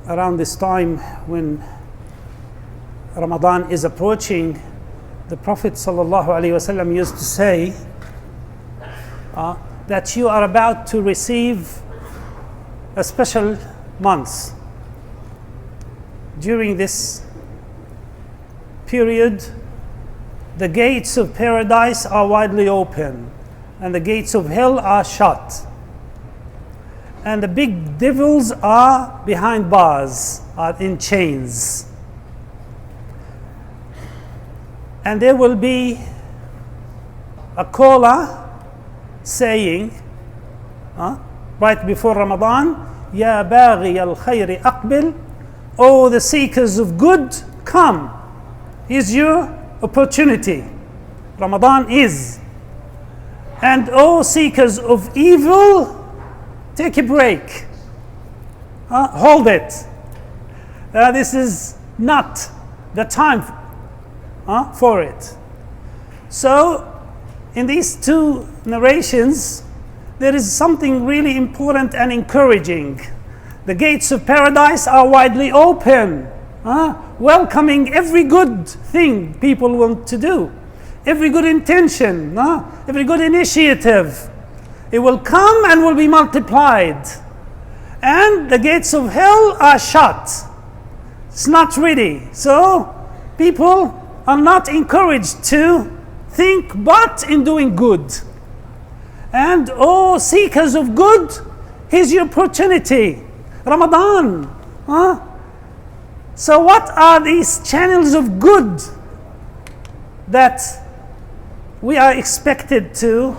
around this time when Ramadan is approaching, the Prophet ﷺ used to say that you are about to receive a special month. During this period, the gates of paradise are widely open and the gates of hell are shut. And the big devils are behind bars, are in chains. And there will be a caller saying, right before Ramadan, Ya baghi al-khayri aqbil, O the seekers of good, come. Here's your opportunity. Ramadan is. And O seekers of evil, take a break. Hold it. This is not the time for it. So, in these two narrations, there is something really important and encouraging. The gates of paradise are widely open, welcoming every good thing people want to do, every good intention, every good initiative. It will come and will be multiplied. And the gates of hell are shut. It's not ready. So people are not encouraged to think but in doing good. And seekers of good, here's your opportunity. Ramadan. So what are these channels of good that we are expected to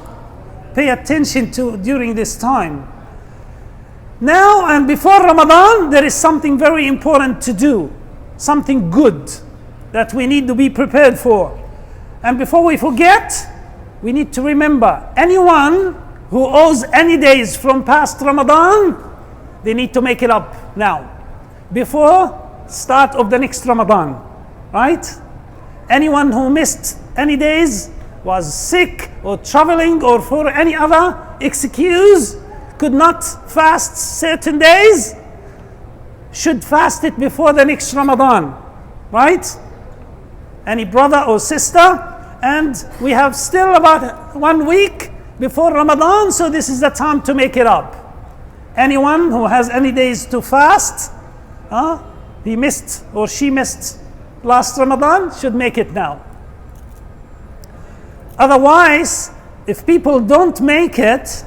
pay attention to during this time? Now and before Ramadan, there is something very important to do, something good that we need to be prepared for. And before we forget, we need to remember, anyone who owes any days from past Ramadan, they need to make it up now, before start of the next Ramadan, right? Anyone who missed any days, was sick or traveling or for any other excuse, could not fast certain days, should fast it before the next Ramadan, right? Any brother or sister, and we have still about 1 week before Ramadan, so this is the time to make it up. Anyone who has any days to fast, he missed or she missed last Ramadan, should make it now. Otherwise, if people don't make it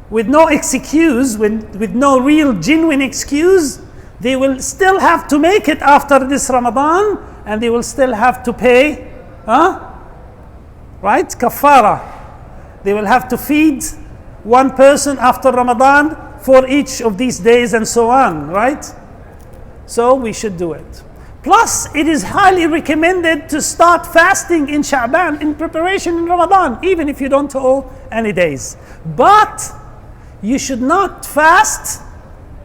with no excuse, with no real genuine excuse, they will still have to make it after this Ramadan, and they will still have to pay, right? Kafara. They will have to feed one person after Ramadan for each of these days and so on, right? So we should do it. Plus, it is highly recommended to start fasting in Sha'ban in preparation in Ramadan, even if you don't owe any days. But you should not fast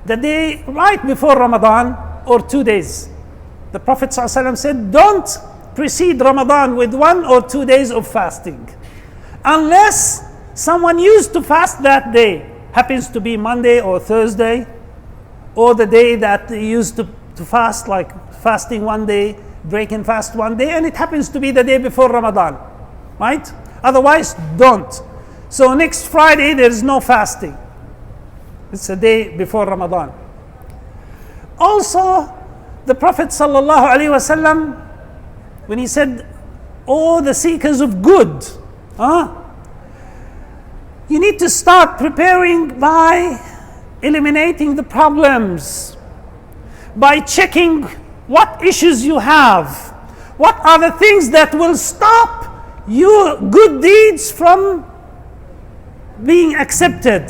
the day right before Ramadan or 2 days. The Prophet ﷺ said, don't precede Ramadan with 1 or 2 days of fasting. Unless someone used to fast that day, happens to be Monday or Thursday, or the day that they used to fast, like fasting 1 day, break and fast 1 day, and it happens to be the day before Ramadan, right? Otherwise, don't. So next Friday, there is no fasting. It's a day before Ramadan. Also, the Prophet ﷺ, when he said, "Oh, the seekers of good," you need to start preparing by eliminating the problems, by checking what issues you have, what are the things that will stop your good deeds from being accepted.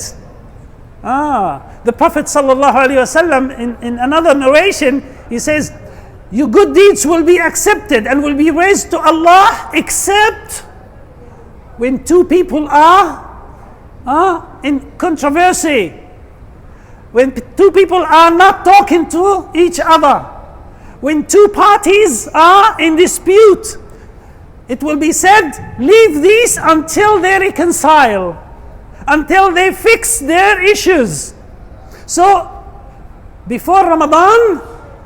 The Prophet ﷺ in another narration, he says, your good deeds will be accepted and will be raised to Allah except when two people are in controversy, when two people are not talking to each other, when two parties are in dispute. It will be said, leave these until they reconcile, until they fix their issues. So before Ramadan,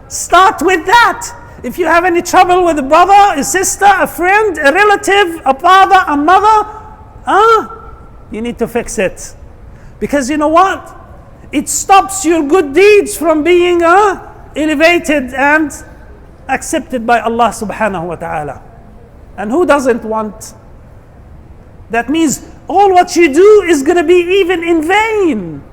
start with that. If you have any trouble with a brother, a sister, a friend, a relative, a father, a mother, you need to fix it. Because you know what? It stops your good deeds from being elevated and accepted by Allah subhanahu wa ta'ala. And who doesn't want? That means all what you do is going to be even in vain.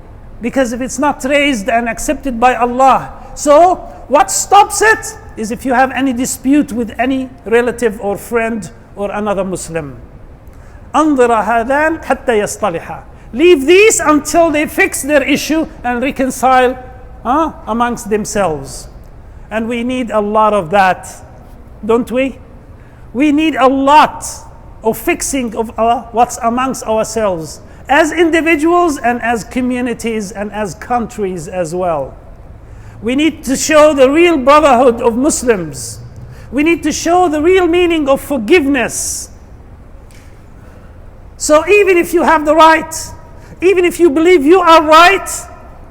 Because if it's not raised and accepted by Allah. So what stops it is if you have any dispute with any relative or friend or another Muslim. أنظر هذان حتى يصطلحا. Leave these until they fix their issue and reconcile amongst themselves. And we need a lot of that, don't we? We need a lot of fixing of what's amongst ourselves as individuals and as communities and as countries as well. We need to show the real brotherhood of Muslims. We need to show the real meaning of forgiveness. So even if you have the right, even if you believe you are right,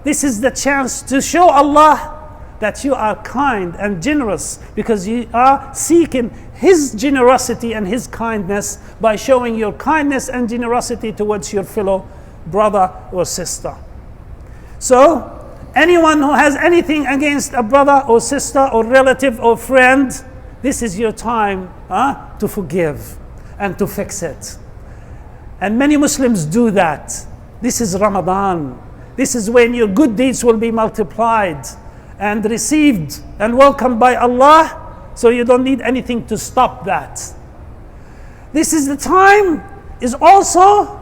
this is the chance to show Allah that you are kind and generous, because you are seeking His generosity and His kindness by showing your kindness and generosity towards your fellow brother or sister. So anyone who has anything against a brother or sister or relative or friend, this is your time to forgive and to fix it. And many Muslims do that. This is Ramadan. This is when your good deeds will be multiplied and received and welcomed by Allah, so you don't need anything to stop that. This is the time is also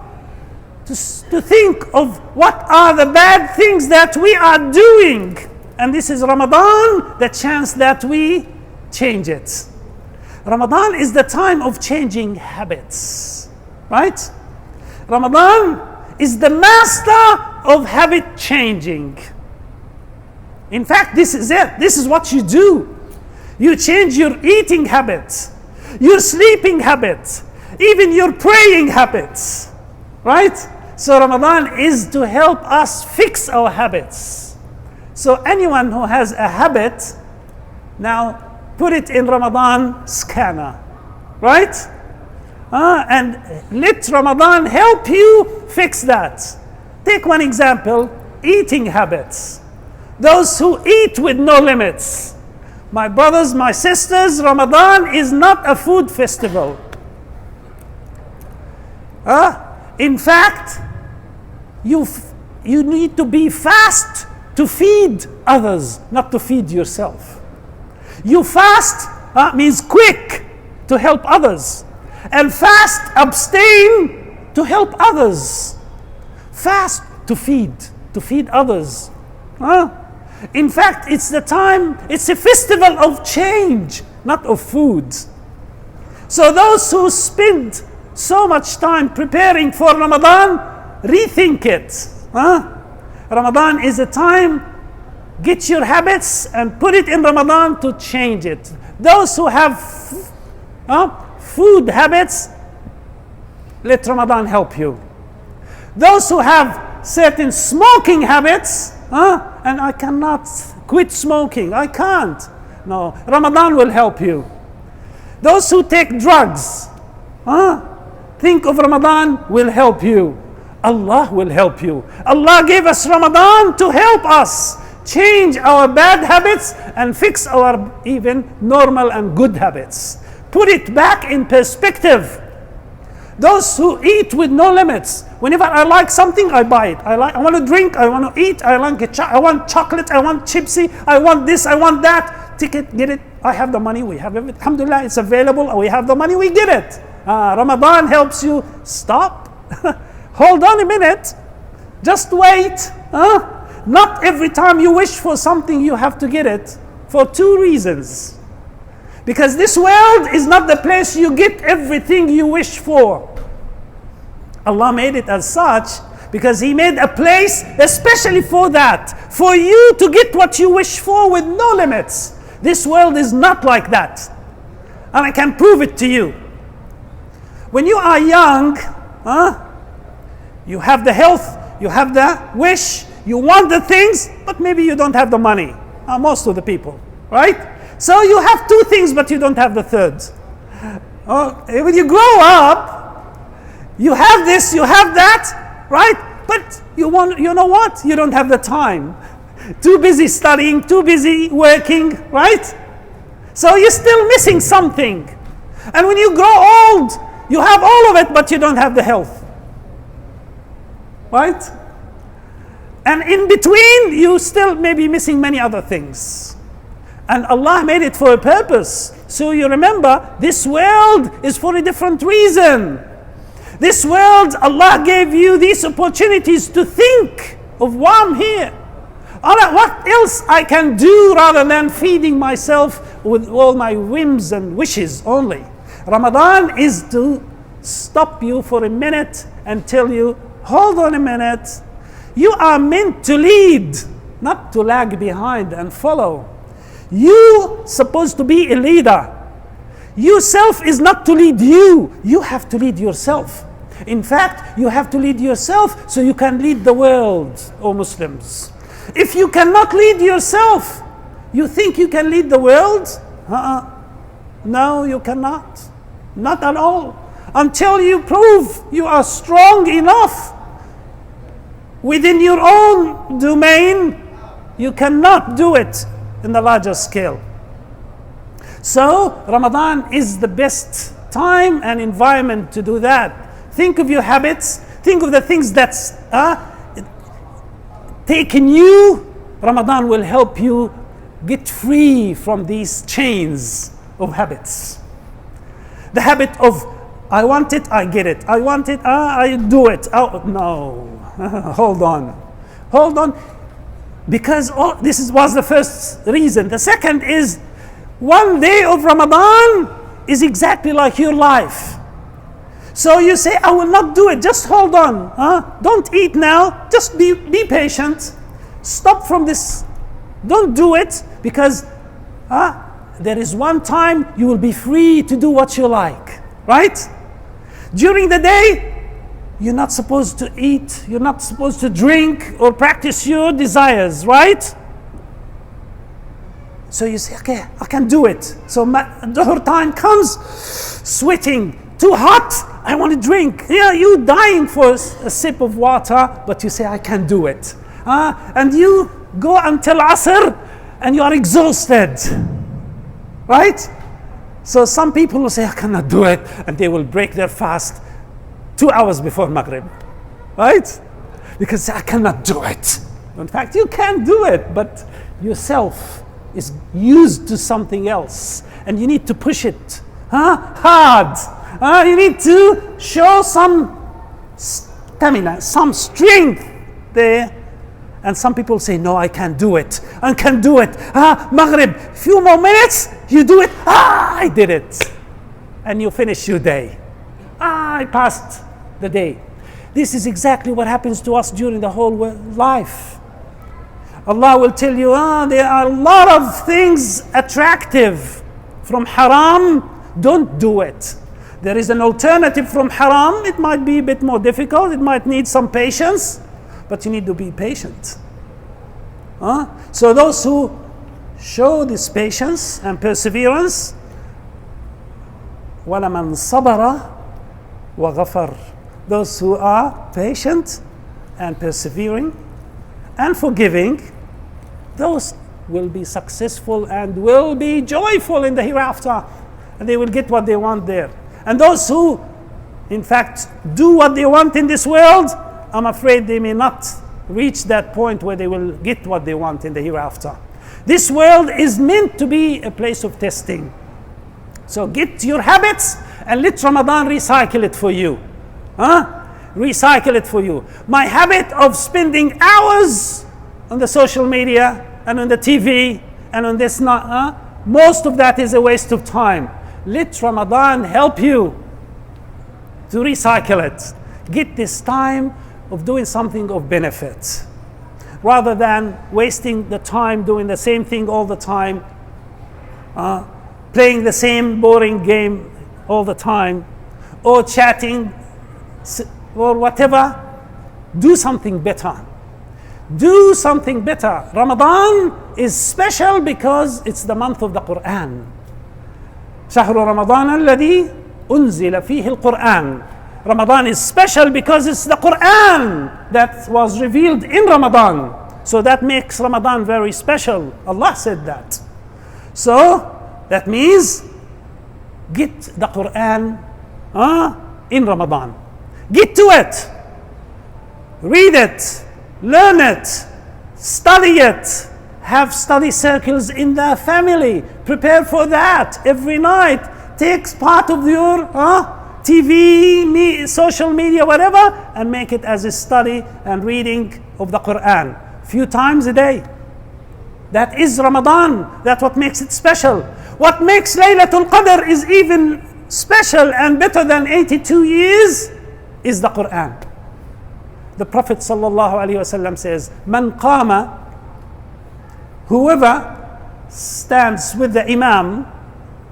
to think of what are the bad things that we are doing. And this is Ramadan, the chance that we change it. Ramadan is the time of changing habits, right? Ramadan is the master of habit changing. In fact, this is it. This is what you do. You change your eating habits, your sleeping habits, even your praying habits, right? So Ramadan is to help us fix our habits. So anyone who has a habit, now put it in Ramadan scanner, right? And let Ramadan help you fix that. Take one example, eating habits. Those who eat with no limits. My brothers, my sisters, Ramadan is not a food festival. In fact, you need to be fast to feed others, not to feed yourself. You fast means quick to help others. And fast, abstain to help others. Fast to feed others. In fact, it's the time, it's a festival of change, not of food. So those who spend so much time preparing for Ramadan, rethink it. Ramadan is a time, get your habits and put it in Ramadan to change it. Those who have food habits, let Ramadan help you. Those who have certain smoking habits, and I cannot quit smoking, I can't. No, Ramadan will help you. Those who take drugs, think of Ramadan will help you. Allah will help you. Allah gave us Ramadan to help us change our bad habits and fix our even normal and good habits. Put it back in perspective. Those who eat with no limits. Whenever I like something, I buy it. I want to drink, I want to eat, I want chocolate, I want chipsy, I want this, I want that. Ticket, get it. I have the money, we have it. Alhamdulillah, it's available. We have the money, we get it. Ramadan helps you stop. Hold on a minute. Just wait. Not every time you wish for something, you have to get it. For two reasons. Because this world is not the place you get everything you wish for. Allah made it as such because He made a place especially for that. For you to get what you wish for with no limits. This world is not like that. And I can prove it to you. When you are young, you have the health, you have the wish, You want the things, but maybe you don't have the money. Most of the people, right? So you have two things, but you don't have the third. When you grow up, you have this, you have that, right? But you know what? You don't have the time. Too busy studying, too busy working, right? So you're still missing something. And when you grow old, you have all of it, but you don't have the health. Right? And in between, you still may be missing many other things. And Allah made it for a purpose. So you remember, this world is for a different reason. This world, Allah gave you these opportunities to think of why I'm here. Allah, what else I can do rather than feeding myself with all my whims and wishes only. Ramadan is to stop you for a minute and tell you, hold on a minute. You are meant to lead, not to lag behind and follow. You supposed to be a leader. Yourself is not to lead you. You have to lead yourself. In fact, you have to lead yourself so you can lead the world, O Muslims. If you cannot lead yourself, you think you can lead the world? No, you cannot. Not at all. Until you prove you are strong enough within your own domain, you cannot do it in the larger scale. So Ramadan is the best time and environment to do that. Think of your habits. Think of the things that's taken you. Ramadan will help you get free from these chains of habits. The habit of, I want it, I get it. I want it, I do it. Oh, no. Hold on. Because this was the first reason. The second is, one day of Ramadan is exactly like your life. So you say, I will not do it. Just hold on. Don't eat now. Just be patient. Stop from this. Don't do it, because there is one time you will be free to do what you like. Right? During the day, you're not supposed to eat. You're not supposed to drink or practice your desires. Right? So you say, okay, I can do it. So Dhuhr time comes, sweating, too hot, I want to drink. Yeah, you dying for a sip of water, but you say, I can do it. And you go until Asr, and you are exhausted. Right? So some people will say, I cannot do it, and they will break their fast 2 hours before Maghrib. Right? Because I cannot do it. In fact, you can do it, but yourself is used to something else, and you need to push it hard. You need to show some stamina, some strength there. And some people say, no, I can't do it. I can do it. Maghrib, few more minutes, you do it. I did it. And you finish your day. I passed the day. This is exactly what happens to us during the whole life. Allah will tell you, there are a lot of things attractive from haram. Don't do it. There is an alternative from haram. It might be a bit more difficult. It might need some patience, but you need to be patient. So those who show this patience and perseverance, وَلَمَنْ صَبَرَ وَغَفَرَ, those who are patient and persevering and forgiving, those will be successful and will be joyful in the hereafter, and they will get what they want there. And those who, in fact, do what they want in this world, I'm afraid they may not reach that point where they will get what they want in the hereafter. This world is meant to be a place of testing. So get your habits and let Ramadan recycle it for you. Recycle it for you. My habit of spending hours on the social media and on the TV and on this, most of that is a waste of time. Let Ramadan help you to recycle it. Get this time of doing something of benefit, rather than wasting the time doing the same thing all the time, playing the same boring game all the time, or chatting, or whatever. Do something better. do something better. Ramadan is special because it's the month of the Quran. شهر رمضان الذي أنزل فيه القرآن. Ramadan is special because it's the Quran that was revealed in Ramadan. So that makes Ramadan very special. Allah said that. So that means get the Quran in Ramadan. Get to it. Read it. Learn it. Study it. Have study circles in the family. Prepare for that every night. Take part of your TV, social media, whatever, and make it as a study and reading of the Quran. Few times a day. That is Ramadan. That's what makes it special. What makes Laylatul Qadr is even special and better than 82 years is the Quran. The Prophet ﷺ says, Man qama, whoever stands with the Imam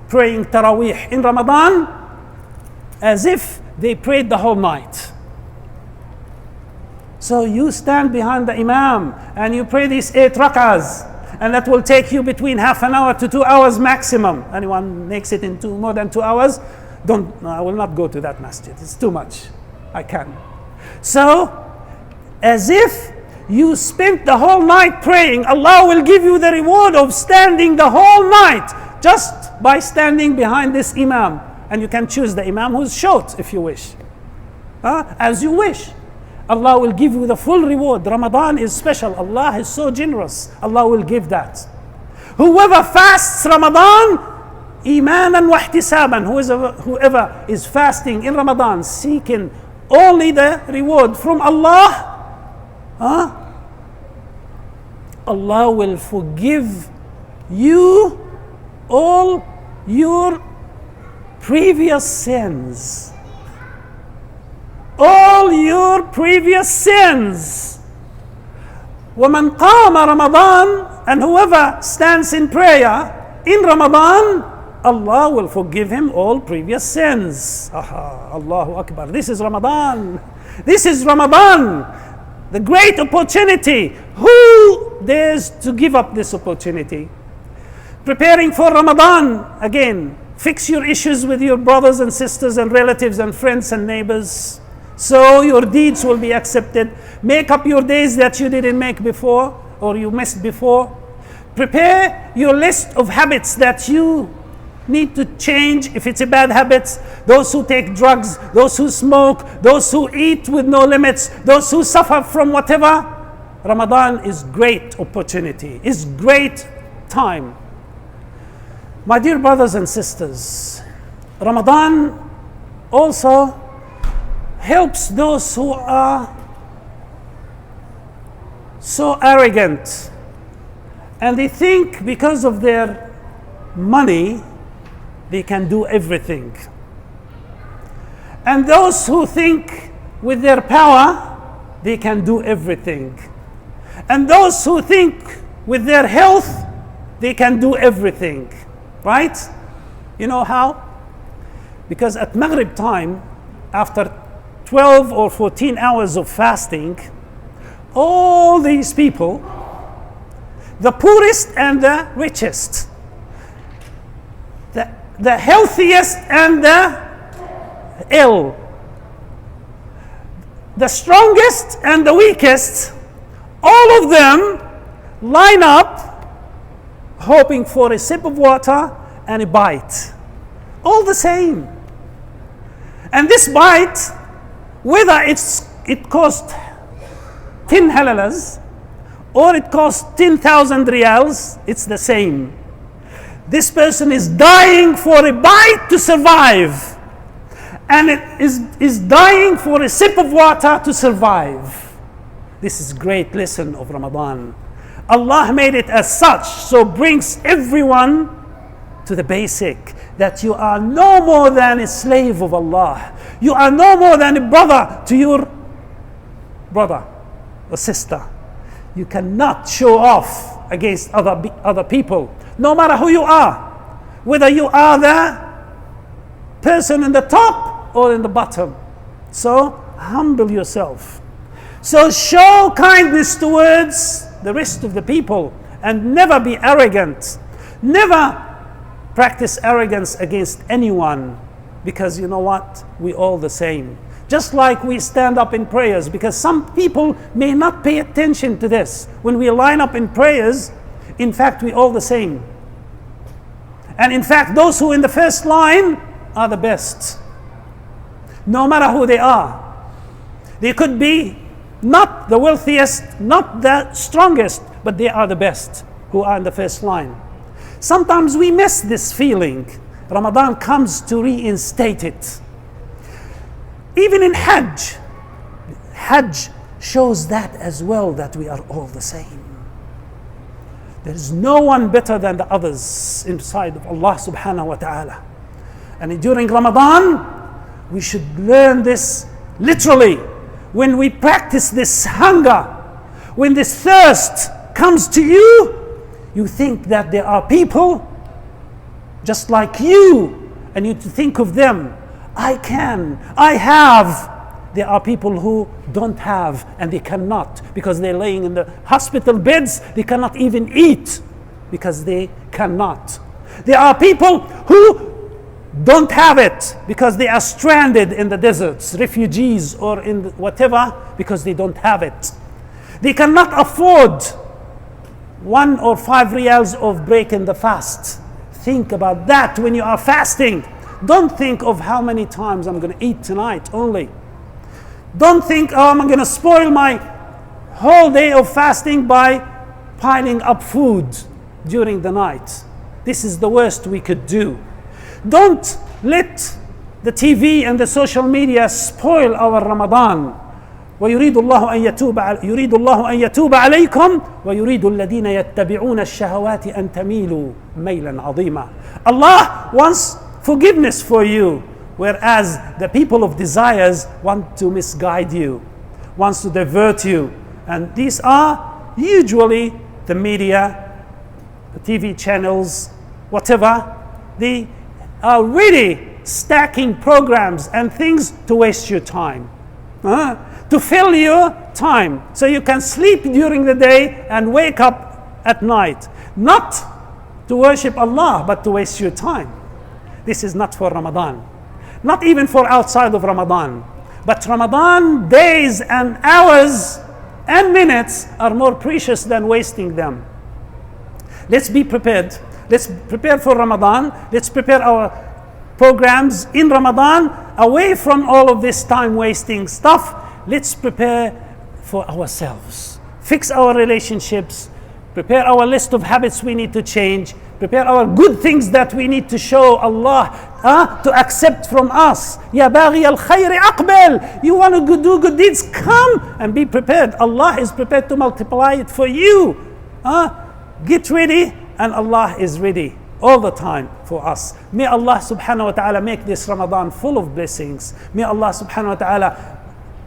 praying Taraweeh in Ramadan, as if they prayed the whole night. So you stand behind the Imam and you pray these 8 rak'ahs, and that will take you between half an hour to 2 hours maximum. Anyone makes it in more than 2 hours, I will not go to that masjid. It's too much. I can't. So, as if you spent the whole night praying, Allah will give you the reward of standing the whole night just by standing behind this Imam. And you can choose the Imam who's short if you wish. As you wish. Allah will give you the full reward. Ramadan is special. Allah is so generous. Allah will give that. Whoever fasts Ramadan, imanan wa ihtisaban, whoever is fasting in Ramadan, seeking only the reward from Allah, Allah will forgive you all your previous sins. All your previous sins. وَمَنْ قَامَ Ramadan, and whoever stands in prayer in Ramadan, Allah will forgive him all previous sins. Allahu Akbar. This is Ramadan. This is Ramadan. The great opportunity. Who dares to give up this opportunity? Preparing for Ramadan, again, fix your issues with your brothers and sisters and relatives and friends and neighbors, so your deeds will be accepted. Make up your days that you didn't make before or you missed before. Prepare your list of habits that you need to change if it's a bad habit. Those who take drugs, those who smoke, those who eat with no limits, those who suffer from whatever. Ramadan is great opportunity, is great time. My dear brothers and sisters, Ramadan also helps those who are so arrogant and they think because of their money they can do everything. And those who think with their power they can do everything. And those who think with their health they can do everything. Right? You know how? Because at Maghrib time, after 12 or 14 hours of fasting, all these people, the poorest and the richest, the healthiest and the ill, the strongest and the weakest, all of them line up hoping for a sip of water and a bite. All the same. And this bite, whether it cost 10 halalas or it costs 10,000 riyals, it's the same. This person is dying for a bite to survive, and it is dying for a sip of water to survive. This is great lesson of Ramadan. Allah made it as such, so brings everyone to the basic, that you are no more than a slave of Allah. You are no more than a brother to your brother or sister. You cannot show off against other people, no matter who you are, whether you are the person in the top or in the bottom. So humble yourself. So show kindness towards the rest of the people and never be arrogant. Never practice arrogance against anyone, because you know what? We all the same. Just like we stand up in prayers, because some people may not pay attention to this. When we line up in prayers, in fact, we all the same. And in fact, those who in the first line are the best. No matter who they are. They could be not the wealthiest, not the strongest, but they are the best who are in the first line. Sometimes we miss this feeling. Ramadan comes to reinstate it. Even in Hajj, Hajj shows that as well, that we are all the same. There is no one better than the others inside of Allah subhanahu wa ta'ala. And during Ramadan, we should learn this literally. When we practice this hunger, when this thirst comes to you, you think that there are people just like you, and you think of them. I can, I have. There are people who don't have and they cannot, because they're laying in the hospital beds. They cannot even eat because they cannot. There are people who don't have it because they are stranded in the deserts, refugees or in whatever, because they don't have it. They cannot afford 1 or 5 riyals of break in the fast. Think about that when you are fasting. Don't think of how many times I'm going to eat tonight only. Don't think, oh, I'm going to spoil my whole day of fasting by piling up food during the night. This is the worst we could do. Don't let the TV and the social media spoil our Ramadan. ويريد الله أن يتوب عليكم ويريد الذين يتبعون الشهوات أن تميلوا ميلا عظيما. Allah wants forgiveness for you, whereas the people of desires want to misguide you, wants to divert you. And these are usually the media, the TV channels, whatever. They are really stacking programs and things to waste your time, to fill your time so you can sleep during the day and wake up at night, not to worship Allah but to waste your time. This is not for Ramadan, not even for outside of Ramadan. But Ramadan days and hours and minutes are more precious than wasting them. Let's be prepared. Let's prepare for Ramadan. Let's prepare our programs in Ramadan away from all of this time wasting stuff. Let's prepare for ourselves. Fix our relationships. Prepare our list of habits we need to change. Prepare our good things that we need to show Allah to accept from us. Ya baghi al-khayri aqbal. You want to do good deeds? Come and be prepared. Allah is prepared to multiply it for you. Get ready, and Allah is ready all the time for us. May Allah subhanahu wa ta'ala make this Ramadan full of blessings. May Allah subhanahu wa ta'ala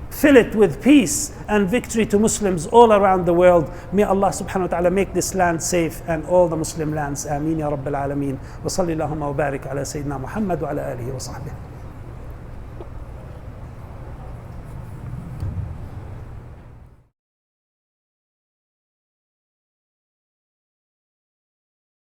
fill it with peace and victory to Muslims all around the world. May Allah subhanahu wa ta'ala make this land safe and all the Muslim lands. Ameen ya Rabbil Alameen. Wa salli Allahumma wa barik ala Sayyidina Muhammad wa ala alihi wa sahbihi.